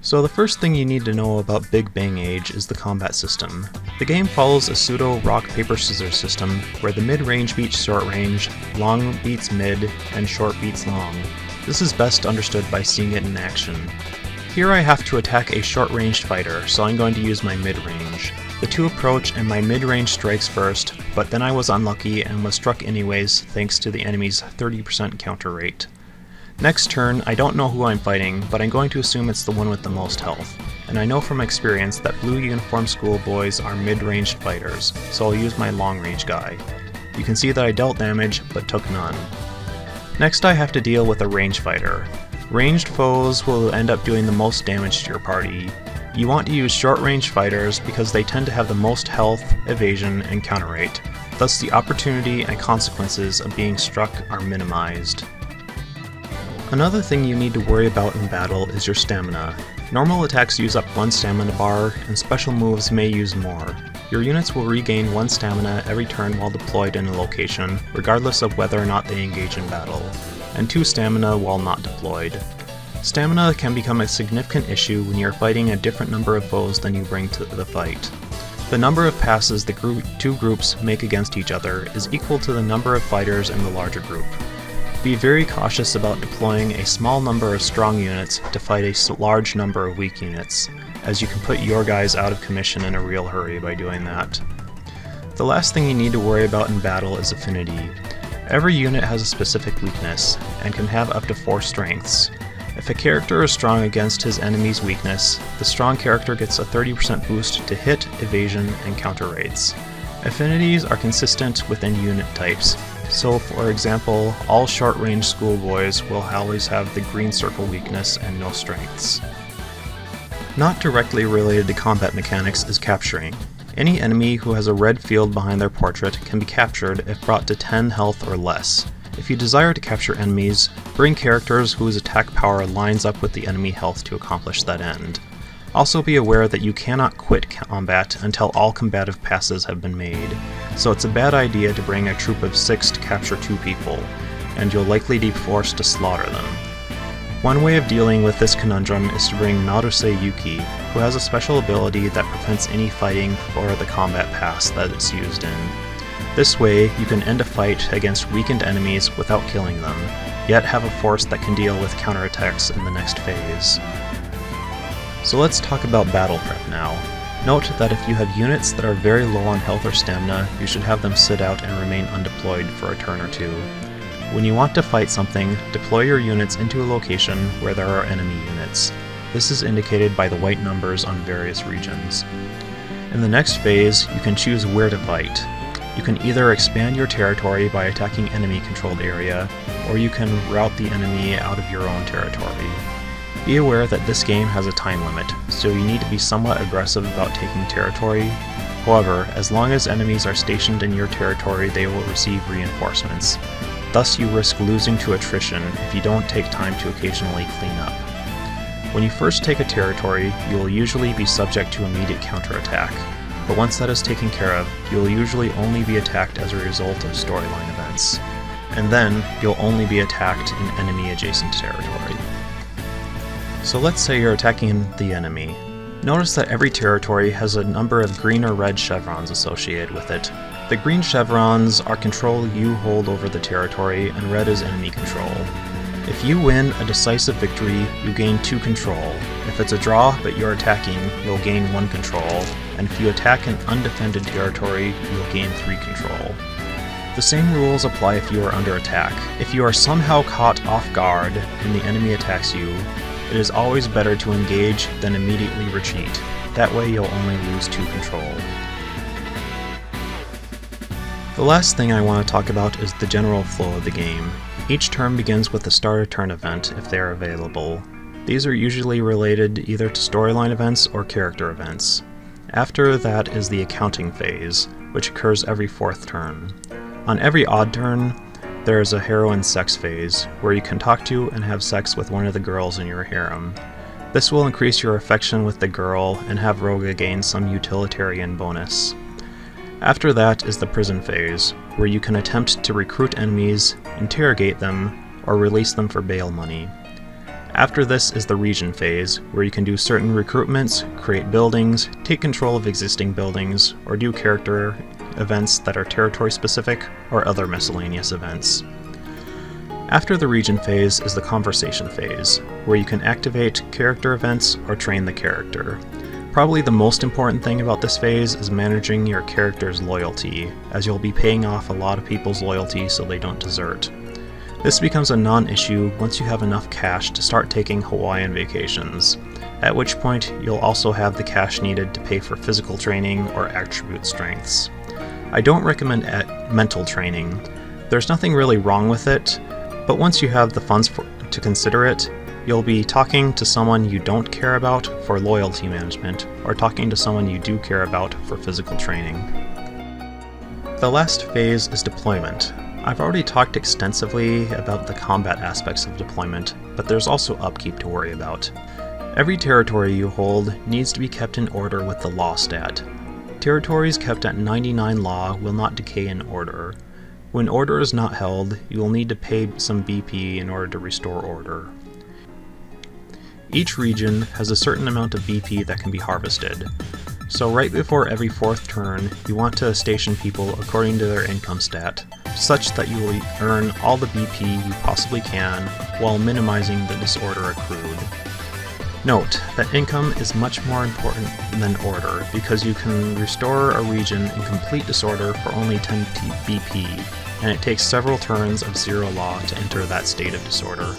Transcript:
So the first thing you need to know about Big Bang Age is the combat system. The game follows a pseudo rock paper scissors system where the mid-range beats short range, long beats mid, and short beats long. This is best understood by seeing it in action. Here I have to attack a short-ranged fighter, so I'm going to use my mid-range. The two approach and my mid-range strikes first, but then I was unlucky and was struck anyways thanks to the enemy's 30% counter rate. Next turn, I don't know who I'm fighting, but I'm going to assume it's the one with the most health, and I know from experience that blue uniform schoolboys are mid-ranged fighters, so I'll use my long-range guy. You can see that I dealt damage, but took none. Next I have to deal with a range fighter. Ranged foes will end up doing the most damage to your party. You want to use short-range fighters because they tend to have the most health, evasion, and counter rate, thus the opportunity and consequences of being struck are minimized. Another thing you need to worry about in battle is your stamina. Normal attacks use up 1 stamina bar, and special moves may use more. Your units will regain 1 stamina every turn while deployed in a location, regardless of whether or not they engage in battle, and 2 stamina while not deployed. Stamina can become a significant issue when you're fighting a different number of foes than you bring to the fight. The number of passes the two groups make against each other is equal to the number of fighters in the larger group. Be very cautious about deploying a small number of strong units to fight a large number of weak units, as you can put your guys out of commission in a real hurry by doing that. The last thing you need to worry about in battle is affinity. Every unit has a specific weakness, and can have up to 4 strengths. If a character is strong against his enemy's weakness, the strong character gets a 30% boost to hit, evasion, and counter rates. Affinities are consistent within unit types, so for example, all short-range schoolboys will always have the green circle weakness and no strengths. Not directly related to combat mechanics is capturing. Any enemy who has a red field behind their portrait can be captured if brought to 10 health or less. If you desire to capture enemies, bring characters whose attack power lines up with the enemy health to accomplish that end. Also be aware that you cannot quit combat until all combative passes have been made, so it's a bad idea to bring a troop of 6 to capture 2 people, and you'll likely be forced to slaughter them. One way of dealing with this conundrum is to bring Naruse Yuki, who has a special ability that prevents any fighting for the combat pass that it's used in. This way, you can end a fight against weakened enemies without killing them, yet have a force that can deal with counterattacks in the next phase. So let's talk about battle prep now. Note that if you have units that are very low on health or stamina, you should have them sit out and remain undeployed for a turn or 2. When you want to fight something, deploy your units into a location where there are enemy units. This is indicated by the white numbers on various regions. In the next phase, you can choose where to fight. You can either expand your territory by attacking enemy-controlled area, or you can rout the enemy out of your own territory. Be aware that this game has a time limit, so you need to be somewhat aggressive about taking territory. However, as long as enemies are stationed in your territory, they will receive reinforcements. Thus you risk losing to attrition if you don't take time to occasionally clean up. When you first take a territory, you will usually be subject to immediate counterattack, but once that is taken care of, you will usually only be attacked as a result of storyline events. And then, you'll only be attacked in enemy-adjacent territory. So let's say you're attacking the enemy. Notice that every territory has a number of green or red chevrons associated with it. The green chevrons are control you hold over the territory, and red is enemy control. If you win a decisive victory, you gain 2 control. If it's a draw but you're attacking, you'll gain 1 control, and if you attack an undefended territory, you'll gain 3 control. The same rules apply if you are under attack. If you are somehow caught off guard and the enemy attacks you, it is always better to engage than immediately retreat. That way you'll only lose 2 control. The last thing I want to talk about is the general flow of the game. Each turn begins with a start a turn event if they are available. These are usually related either to storyline events or character events. After that is the accounting phase, which occurs every 4th turn. On every odd turn, there is a heroine sex phase, where you can talk to and have sex with one of the girls in your harem. This will increase your affection with the girl and have Rouga gain some utilitarian bonus. After that is the prison phase, where you can attempt to recruit enemies, interrogate them, or release them for bail money. After this is the region phase, where you can do certain recruitments, create buildings, take control of existing buildings, or do character events that are territory specific, or other miscellaneous events. After the region phase is the conversation phase, where you can activate character events or train the character. Probably the most important thing about this phase is managing your character's loyalty, as you'll be paying off a lot of people's loyalty so they don't desert. This becomes a non-issue once you have enough cash to start taking Hawaiian vacations, at which point you'll also have the cash needed to pay for physical training or attribute strengths. I don't recommend mental training. There's nothing really wrong with it, but once you have the funds to consider it, you'll be talking to someone you don't care about for loyalty management, or talking to someone you do care about for physical training. The last phase is deployment. I've already talked extensively about the combat aspects of deployment, but there's also upkeep to worry about. Every territory you hold needs to be kept in order with the law stat. Territories kept at 99 law will not decay in order. When order is not held, you will need to pay some BP in order to restore order. Each region has a certain amount of BP that can be harvested. So right before every 4th turn, you want to station people according to their income stat, such that you will earn all the BP you possibly can while minimizing the disorder accrued. Note that income is much more important than order, because you can restore a region in complete disorder for only 10 BP, and it takes several turns of 0 law to enter that state of disorder.